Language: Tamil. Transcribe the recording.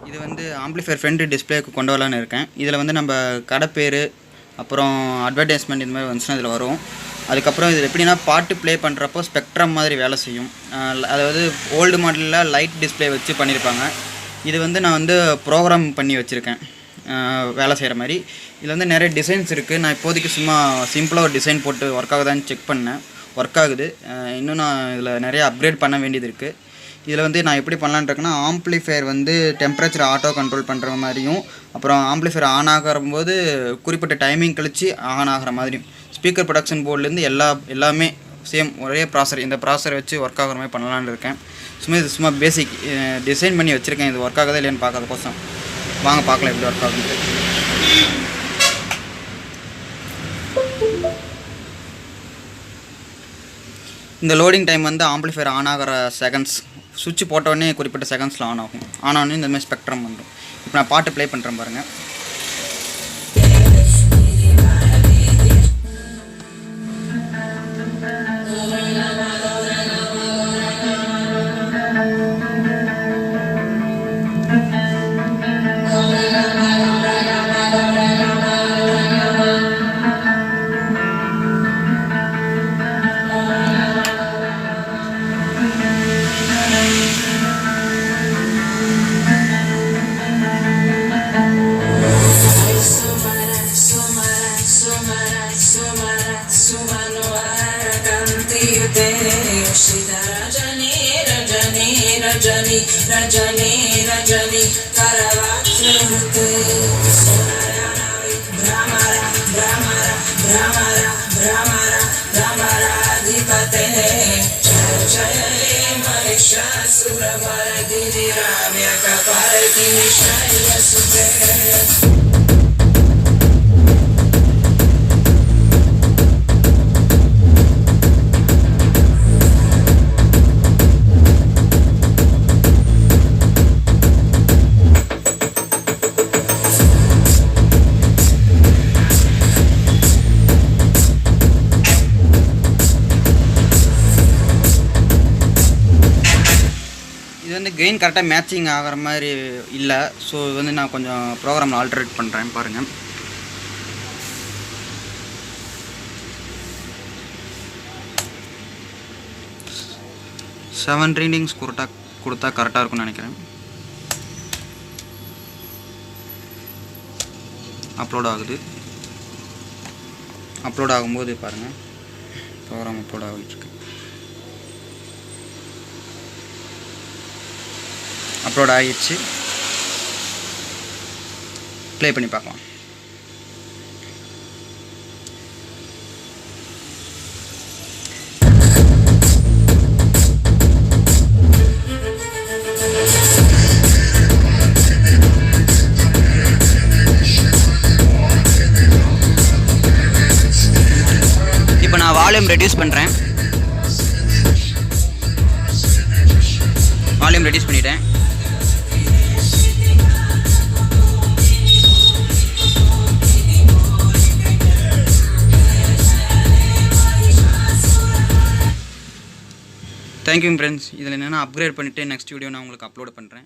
இது வந்து ஆம்பிளிஃபையர் ஃப்ரண்ட் டிஸ்பிளேக்கு கொண்டு வரலான்னு இருக்கேன். இதில் வந்து நம்ம கடை பேர் அப்புறம் அட்வர்டைஸ்மெண்ட் இந்த மாதிரி வந்துச்சுன்னா இதில் வரும். அதுக்கப்புறம் இது எப்படின்னா பாட்டு ப்ளே பண்ணுறப்போ ஸ்பெக்ட்ரம் மாதிரி வேலை செய்யும். அதாவது ஓல்டு மாடலில் லைட் டிஸ்பிளே வச்சு பண்ணியிருப்பாங்க. இது வந்து நான் வந்து ப்ரோக்ராம் பண்ணி வச்சுருக்கேன் வேலை செய்கிற மாதிரி. இதில் வந்து நிறைய டிசைன்ஸ் இருக்குது. நான் இப்போதைக்கு சும்மா சிம்பிளாக ஒரு டிசைன் போட்டு ஒர்க் ஆகுதான்னு செக் பண்ணேன். ஒர்க் ஆகுது. இன்னும் நான் இதில் நிறைய அப்கிரேட் பண்ண வேண்டியது இருக்குது. இதில் வந்து நான் எப்படி பண்ணலான்னு இருக்கேன்னா, ஆம்பிளிஃபையர் வந்து டெம்பரேச்சர் ஆட்டோ கண்ட்ரோல் பண்ணுற மாதிரியும், அப்புறம் ஆம்பிளிஃபையர் ஆன் ஆகும்போது குறிப்பிட்ட டைமிங் கழித்து ஆன் ஆகிற மாதிரியும், ஸ்பீக்கர் ப்ரொடக்ஷன் போர்ட்லேருந்து எல்லாமே சேம் ஒரே ப்ராசர், இந்த ப்ராசரை வச்சு ஒர்க் ஆகிற மாதிரி பண்ணலான்னு இருக்கேன். சும்மா பேசிக் டிசைன் பண்ணி வச்சுருக்கேன். இது ஒர்க் ஆகுதா இல்லையான்னு பார்க்கறதுக்கோசம். வாங்க பார்க்கலாம் எப்படி ஒர்க் ஆகுது. இந்த லோடிங் டைம் வந்து ஆம்பிளிஃபையர் ஆன் ஆகிற செகண்ட்ஸ், சுவிட்ச் போட்டோடனே குறிப்பிட்ட செகண்ட்ஸில் ஆன் ஆகும். ஆன் ஆனே இந்த மாதிரி ஸ்பெக்ட்ரம் வந்துடும். இப்போ நான் பாட்டு ப்ளே பண்ணுறேன் பாருங்கள். Rajani, Rajani, Rajani, Karavachurute, Brahmara, Brahmara, Brahmara, Brahmara, Brahmara, Adipate, Jaya Mahisha Suravara Giri Ramya Kaparati Nishaya Sute. இது வந்து கெயின் கரெக்டாக மேட்சிங் ஆகிற மாதிரி இல்லை. ஸோ இது வந்து நான் கொஞ்சம் ப்ரோக்ராமில் ஆல்ட்ரேட் பண்ணுறேன் பாருங்கள். செவன் ரீடிங்ஸ் கொடுத்தா கரெக்டாக இருக்கும்னு நினைக்கிறேன். அப்லோட் ஆகுது. அப்லோட் ஆகும்போது பாருங்கள், ப்ரோக்ராம் அப்லோட் ஆகிட்டுருக்கு. அப்லோட் ஆகிடுச்சு. ப்ளே பண்ணி பார்க்கலாம். இப்போ நான் வால்யூம் ரெடியூஸ் பண்ணுறேன். வால்யூம் ரெடியூஸ் பண்ணிட்டேன். Thank you friends. இதில் என்னென்னா அப்கிரேட் பண்ணிவிட்டு நெக்ஸ்ட் வீடியோ நான் உங்களுக்கு அப்லோட் பண்ணுறேன்.